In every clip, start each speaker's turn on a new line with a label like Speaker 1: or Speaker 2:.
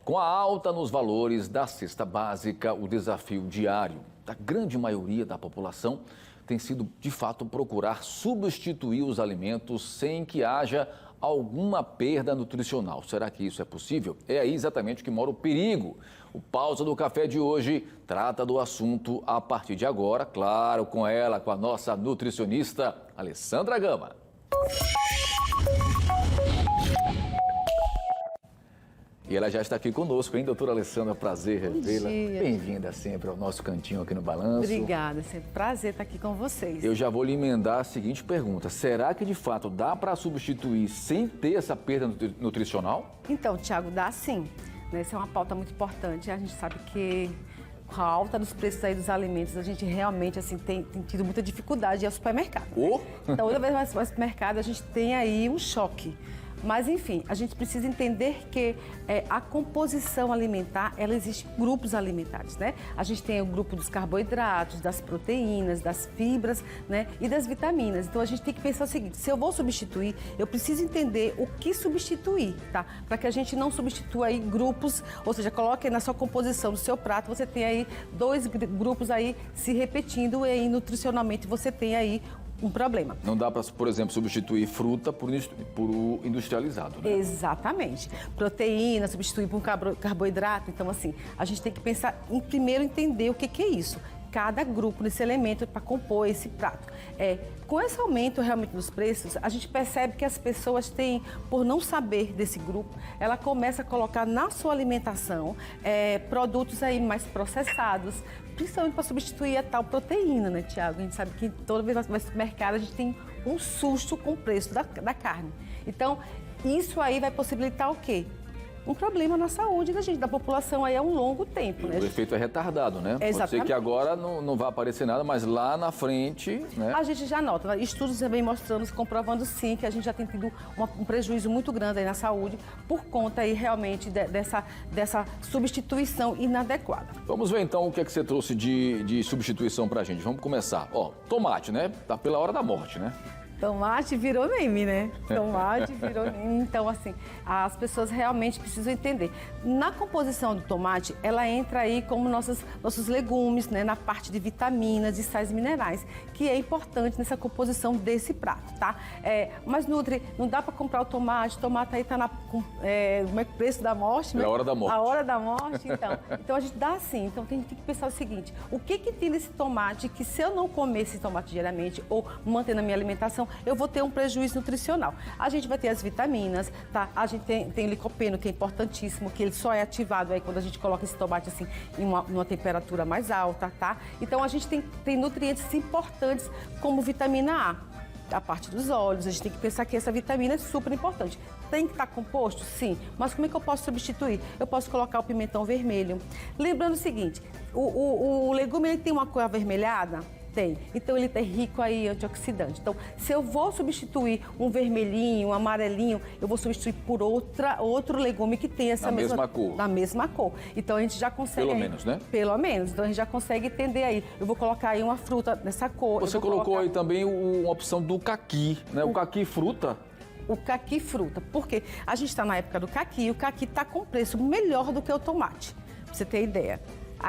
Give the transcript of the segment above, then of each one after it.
Speaker 1: Com a alta nos valores da cesta básica, o desafio diário da grande maioria da população tem sido, de fato, procurar substituir os alimentos sem que haja alguma perda nutricional. Será que isso é possível? É aí exatamente que mora o perigo. O Pausa do Café de hoje trata do assunto a partir de agora, claro, com ela, com a nossa nutricionista Alessandra Gama. E ela já está aqui conosco, hein, doutora Alessandra? Prazer revê-la. Bem-vinda sempre ao nosso cantinho aqui no Balanço.
Speaker 2: Obrigada, é sempre prazer estar aqui com vocês.
Speaker 1: Eu já vou lhe emendar a seguinte pergunta. Será que, de fato, dá para substituir sem ter essa perda nutricional?
Speaker 2: Então, Tiago, dá sim. Essa é uma pauta muito importante. A gente sabe que com a alta dos preços aí dos alimentos, a gente realmente assim, tem tido muita dificuldade ao supermercado. Então, toda vez mais ao supermercado, a gente tem aí um choque. Mas, enfim, a gente precisa entender que a composição alimentar, ela existe em grupos alimentares, né? A gente tem o grupo dos carboidratos, das proteínas, das fibras, né? E das vitaminas. Então, a gente tem que pensar o seguinte, se eu vou substituir, eu preciso entender o que substituir, tá? Para que a gente não substitua aí grupos, ou seja, coloque na sua composição do seu prato, você tem aí dois grupos aí se repetindo e aí nutricionalmente você tem aí um problema.
Speaker 1: Não dá para, por exemplo, substituir fruta por industrializado, né?
Speaker 2: Exatamente. Proteína, substituir por um carboidrato. Então, assim, a gente tem que pensar em primeiro entender o que é isso. Cada grupo desse elemento para compor esse prato. Com esse aumento realmente dos preços, a gente percebe que as pessoas têm, por não saber desse grupo, ela começa a colocar na sua alimentação produtos aí mais processados, principalmente para substituir a tal proteína, né, Tiago? A gente sabe que toda vez que vai ao supermercado, a gente tem um susto com o preço da carne. Então, isso aí vai possibilitar o quê? Um problema na saúde da população aí há um longo tempo, né?
Speaker 1: O efeito é retardado, né?
Speaker 2: Exatamente.
Speaker 1: Pode ser que agora não vai aparecer nada, mas lá na frente, né?
Speaker 2: A gente já nota, né? Estudos vem mostrando, comprovando sim, que a gente já tem tido um prejuízo muito grande aí na saúde por conta aí realmente dessa substituição inadequada.
Speaker 1: Vamos ver então o que é que você trouxe de substituição pra gente. Vamos começar. Ó, tomate, né? Tá pela hora da morte, né?
Speaker 2: Tomate virou meme, né? Tomate virou meme. Então, assim, as pessoas realmente precisam entender. Na composição do tomate, ela entra aí como nossos legumes, né? Na parte de vitaminas e sais minerais, que é importante nessa composição desse prato, tá? Mas, Nutri, não dá para comprar o tomate aí tá como é o preço da morte, né?
Speaker 1: É a hora da morte.
Speaker 2: A hora da morte, então. Então, a gente dá assim. Então, a gente tem que pensar o seguinte, o que tem nesse tomate que se eu não comer esse tomate diariamente ou manter na minha alimentação, eu vou ter um prejuízo nutricional. A gente vai ter as vitaminas, tá? A gente tem licopeno, que é importantíssimo, que ele só é ativado aí quando a gente coloca esse tomate assim em uma temperatura mais alta, tá? Então a gente tem nutrientes importantes como vitamina A parte dos olhos, a gente tem que pensar que essa vitamina é super importante. Tem que estar composto? Sim. Mas como é que eu posso substituir? Eu posso colocar o pimentão vermelho. Lembrando o seguinte, o legume ele tem uma cor avermelhada? Tem. Então, ele é rico aí em antioxidante. Então, se eu vou substituir um vermelhinho, um amarelinho, eu vou substituir por outro legume que tem essa
Speaker 1: mesma cor.
Speaker 2: Na mesma cor. Então, a gente já consegue...
Speaker 1: Pelo menos, né?
Speaker 2: Pelo menos. Então, a gente já consegue entender aí. Eu vou colocar aí uma fruta nessa cor.
Speaker 1: Você colocou aí também uma opção do caqui, né? O caqui fruta.
Speaker 2: O caqui fruta. Porque a gente está na época do caqui e o caqui está com preço melhor do que o tomate. Pra você ter ideia.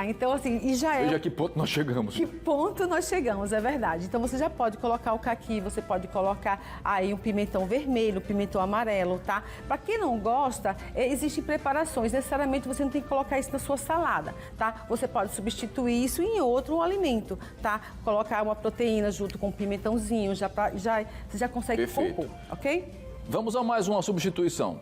Speaker 2: Então, assim, e já
Speaker 1: Veja que ponto nós chegamos.
Speaker 2: Que ponto nós chegamos, é verdade. Então, você já pode colocar o caqui, você pode colocar aí um pimentão vermelho, um pimentão amarelo, tá? Para quem não gosta, existem preparações. Necessariamente, você não tem que colocar isso na sua salada, tá? Você pode substituir isso em outro alimento, tá? Colocar uma proteína junto com um pimentãozinho, você já consegue compor, ok?
Speaker 1: Vamos a mais uma substituição.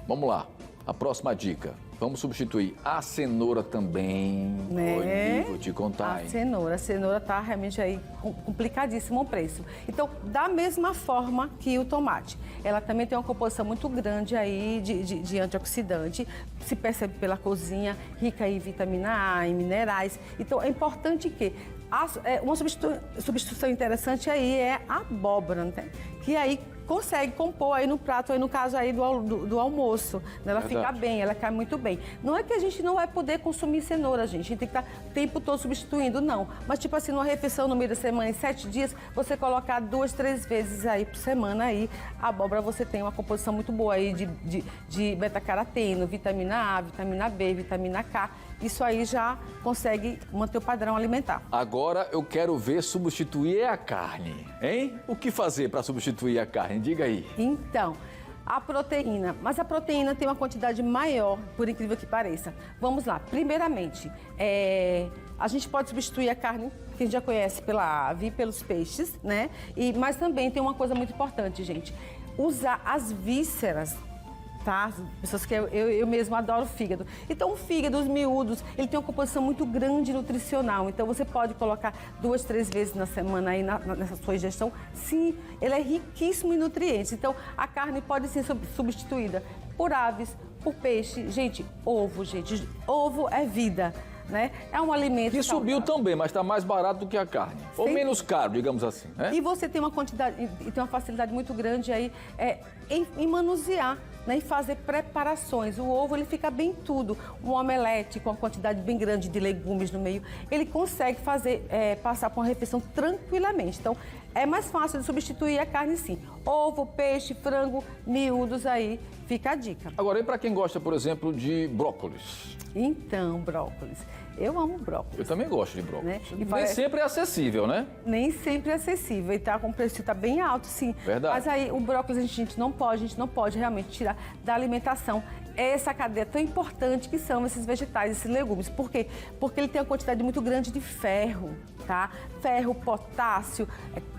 Speaker 1: Vamos lá, a próxima dica. Vamos substituir a cenoura também.
Speaker 2: Né?
Speaker 1: Vou te contar, hein?
Speaker 2: A cenoura tá realmente aí complicadíssimo o preço. Então, da mesma forma que o tomate, ela também tem uma composição muito grande aí de antioxidante, se percebe pela cozinha, rica em vitamina A, em minerais. Então, é importante que uma substituição interessante aí é a abóbora, né? Que aí consegue compor aí no prato, aí no caso aí do almoço. Né? Ela fica bem, ela cai muito bem. Não é que a gente não vai poder consumir cenoura, gente. A gente tem que estar o tempo todo substituindo, não. Mas tipo assim, numa refeição no meio da semana, em 7 dias, você colocar 2, 3 vezes aí por semana aí, a abóbora você tem uma composição muito boa aí de beta-caroteno, vitamina A, vitamina B, vitamina K. Isso aí já consegue manter o padrão alimentar.
Speaker 1: Agora eu quero ver substituir a carne, hein? O que fazer para substituir a carne? Diga aí.
Speaker 2: Então, a proteína. Mas a proteína tem uma quantidade maior, por incrível que pareça. Vamos lá. Primeiramente, a gente pode substituir a carne, que a gente já conhece pela ave, pelos peixes, né? Mas também tem uma coisa muito importante, gente. Usar as vísceras. Tá? Pessoas que eu mesmo adoro fígado. Então, o fígado, os miúdos, ele tem uma composição muito grande nutricional. Então, você pode colocar 2, 3 vezes na semana aí nessa sua ingestão. Sim, ele é riquíssimo em nutrientes. Então, a carne pode ser substituída por aves, por peixe. Gente, ovo, gente. Ovo é vida. Né? É um alimento
Speaker 1: que subiu
Speaker 2: saudável.
Speaker 1: também, mas está mais barato do que a carne. Ou menos caro, digamos assim. Né?
Speaker 2: E você tem uma quantidade, e tem uma facilidade muito grande aí em manusear, né? Em fazer preparações. O ovo, ele fica bem tudo. Um omelete com uma quantidade bem grande de legumes no meio, ele consegue fazer, passar por uma refeição tranquilamente. Então, é mais fácil de substituir a carne, sim. Ovo, peixe, frango, miúdos aí, fica a dica.
Speaker 1: Agora, e para quem gosta, por exemplo, de brócolis?
Speaker 2: Então, brócolis. Eu amo brócolis.
Speaker 1: Eu também gosto de brócolis.
Speaker 2: Né?
Speaker 1: Nem sempre é acessível, né?
Speaker 2: Nem sempre é acessível. E tá com o preço tá bem alto, sim.
Speaker 1: Verdade.
Speaker 2: Mas aí o brócolis a gente não pode realmente tirar da alimentação essa cadeia tão importante que são esses vegetais, esses legumes. Por quê? Porque ele tem uma quantidade muito grande de ferro, tá? Ferro, potássio,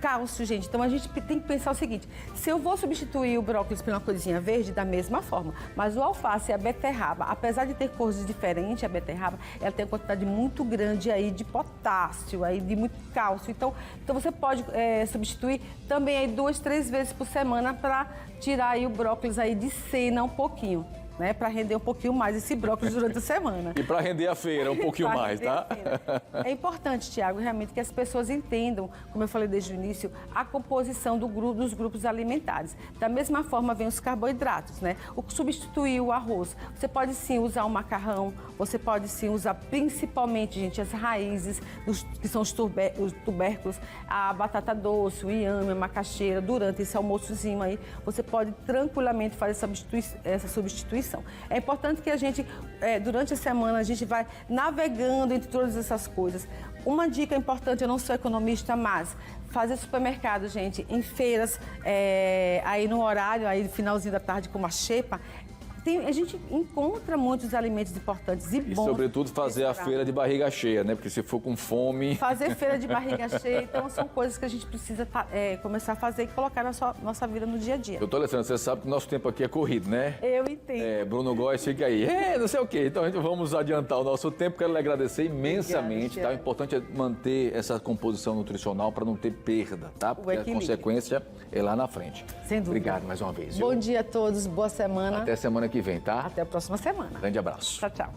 Speaker 2: cálcio, gente. Então a gente tem que pensar o seguinte: se eu vou substituir o brócolis por uma coisinha verde, da mesma forma, mas o alface e a beterraba, apesar de ter cores diferentes, a beterraba, ela tem uma quantidade muito grande aí de potássio, aí de muito cálcio. Então você pode substituir também aí 2, 3 vezes por semana para tirar aí o brócolis aí de cena um pouquinho. Né, para render um pouquinho mais esse brócolis durante a semana.
Speaker 1: E para render a feira um pouquinho mais, tá?
Speaker 2: É importante, Tiago, realmente que as pessoas entendam, como eu falei desde o início, a composição dos grupos alimentares. Da mesma forma, vem os carboidratos, né? O que substituir o arroz. Você pode sim usar o macarrão, você pode sim usar principalmente, gente, as raízes, que são os tubérculos, a batata doce, o inhame, a macaxeira. Durante esse almoçozinho aí, você pode tranquilamente fazer essa substituição. É importante que a gente, durante a semana, a gente vai navegando entre todas essas coisas. Uma dica importante, eu não sou economista, mas fazer supermercado, gente, em feiras, aí no horário, aí no finalzinho da tarde, como a xepa, a gente encontra muitos alimentos importantes e bons.
Speaker 1: E, sobretudo, fazer a feira de barriga cheia, né? Porque se for com fome...
Speaker 2: Fazer feira de barriga cheia. Então, são coisas que a gente precisa começar a fazer e colocar na nossa vida no dia a dia.
Speaker 1: Doutora Alessandra, você sabe que o nosso tempo aqui é corrido, né?
Speaker 2: Eu entendo.
Speaker 1: Bruno Góes fica aí. Não sei o quê. Então, vamos adiantar o nosso tempo. Quero lhe agradecer imensamente. Obrigada, tá? O importante é manter essa composição nutricional para não ter perda, tá? Porque a consequência é lá na frente.
Speaker 2: Sem dúvida.
Speaker 1: Obrigado mais uma vez. Viu?
Speaker 2: Bom dia a todos, boa semana.
Speaker 1: Até semana que vem, tá?
Speaker 2: Até a próxima semana.
Speaker 1: Grande abraço.
Speaker 2: Tchau, tchau.